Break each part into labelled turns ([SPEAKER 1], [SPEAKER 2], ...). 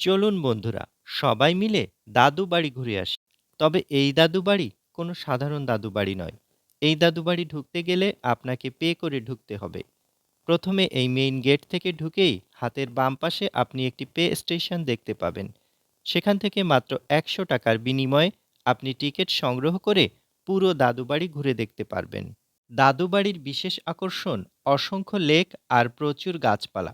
[SPEAKER 1] চলুন বন্ধুরা, সবাই মিলে দাদু বাড়ি ঘুরে আসি। তবে এই দাদু বাড়ি কোনো সাধারণ দাদু বাড়ি নয়। এই দাদু বাড়ি ঢুকতে গেলে আপনাকে পে করে ঢুকতে হবে। প্রথমে এই মেইন গেট থেকে ঢুকেই হাতের বাম পাশে আপনি একটি পে স্টেশন দেখতে পাবেন। সেখান থেকে মাত্র ১০০ টাকার বিনিময়ে আপনি টিকিট সংগ্রহ করে পুরো দাদু বাড়ি ঘুরে দেখতে পারবেন। দাদু বাড়ির বিশেষ আকর্ষণ অসংখ্য লেক আর প্রচুর গাছপালা।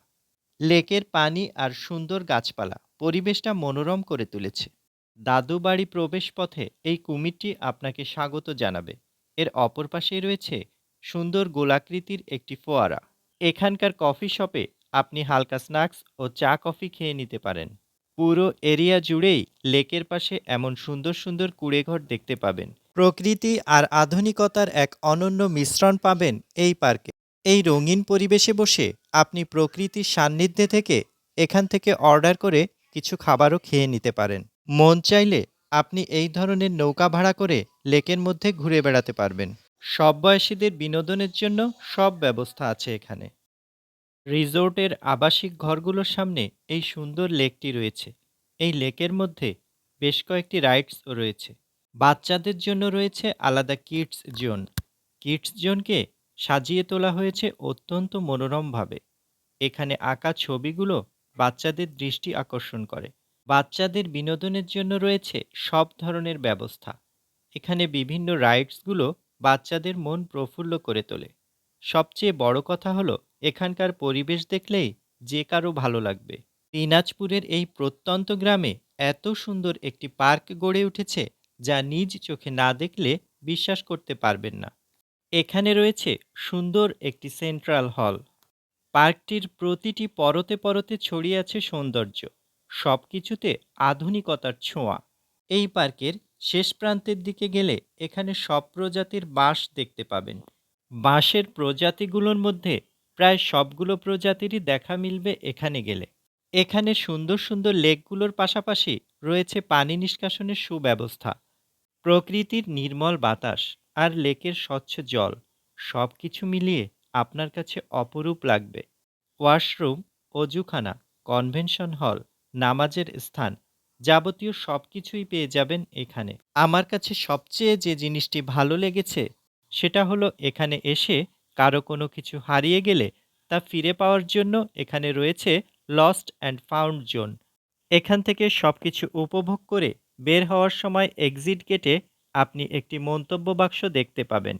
[SPEAKER 1] লেকের পানি আর সুন্দর গাছপালা পরিবেশটা মনোরম করে তুলেছে। দাদু বাড়ি প্রবেশপথে এই কুমিরটি আপনাকে স্বাগত জানাবে। এর অপর পাশেই রয়েছে সুন্দর গোলাকৃতির একটি ফোয়ারা। এখানকার কফি শপে আপনি হালকা স্ন্যাক্স ও চা কফি খেয়ে নিতে পারেন। পুরো এরিয়া জুড়েই লেকের পাশে এমন সুন্দর সুন্দর কুঁড়েঘর দেখতে পাবেন। প্রকৃতি আর আধুনিকতার এক অনন্য মিশ্রণ পাবেন এই পার্কে। এই রঙিন পরিবেশে বসে আপনি প্রকৃতির সান্নিধ্যে থেকে এখান থেকে অর্ডার করে কিছু খাবারও খেয়ে নিতে পারেন। মন চাইলে আপনি এই ধরনের নৌকা ভাড়া করে লেকের মধ্যে ঘুরে বেড়াতে পারবেন। সব বয়সীদের বিনোদনের জন্য সব ব্যবস্থা আছে এখানে। রিসোর্টের আবাসিক ঘরগুলোর সামনে এই সুন্দর লেকটি রয়েছে। এই লেকের মধ্যে বেশ কয়েকটি রাইডসও রয়েছে। বাচ্চাদের জন্য রয়েছে আলাদা কিডস জোন। কিডস জোনকে সাজিয়ে তোলা হয়েছে অত্যন্ত মনোরমভাবে। এখানে আঁকা ছবিগুলো বাচ্চাদের দৃষ্টি আকর্ষণ করে। বাচ্চাদের বিনোদনের জন্য রয়েছে সব ধরনের ব্যবস্থা। এখানে বিভিন্ন রাইডসগুলো বাচ্চাদের মন প্রফুল্ল করে তোলে। সবচেয়ে বড় কথা হলো এখানকার পরিবেশ দেখলেই যে কারো ভালো লাগবে। দিনাজপুরের এই প্রত্যন্ত গ্রামে এত সুন্দর একটি পার্ক গড়ে উঠেছে যা নিজ চোখে না দেখলে বিশ্বাস করতে পারবেন না। এখানে রয়েছে সুন্দর একটি সেন্ট্রাল হল। পার্কটির প্রতিটি পরতে পরতে ছড়িয়ে আছে সৌন্দর্য। সবকিছুতে আধুনিকতার ছোঁয়া। এই পার্কের শেষ প্রান্তের দিকে গেলে এখানে সব প্রজাতির বাঁশ দেখতে পাবেন। বাঁশের প্রজাতিগুলোর মধ্যে প্রায় সবগুলো প্রজাতিরই দেখা মিলবে এখানে গেলে। এখানে সুন্দর সুন্দর লেকগুলোর পাশাপাশি রয়েছে পানি নিষ্কাশনের সুব্যবস্থা। প্রকৃতির নির্মল বাতাস আর লেকের স্বচ্ছ জল সবকিছু মিলিয়ে আপনার কাছে অপরূপ লাগবে। ওয়াশরুম, অজুখানা, কনভেনশন হল, নামাজের স্থান যাবতীয় সবকিছুই পেয়ে যাবেন এখানে। আমার কাছে সবচেয়ে যে জিনিসটি ভালো লেগেছে সেটা হলো এখানে এসে কারো কোনো কিছু হারিয়ে গেলে তা ফিরে পাওয়ার জন্য এখানে রয়েছে লস্ট অ্যান্ড ফাউন্ড জোন। এখান থেকে সবকিছু উপভোগ করে বের হওয়ার সময় এক্সিট গেটে আপনি একটি মন্তব্য বাক্স দেখতে পাবেন।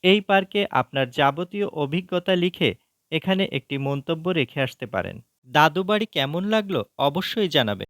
[SPEAKER 1] এই পার্কে আপনার যাবতীয় অভিজ্ঞতা লিখে এখানে একটি মন্তব্য রেখে আসতে পারেন। দাদু বাড়ি কেমন লাগলো অবশ্যই জানাবেন।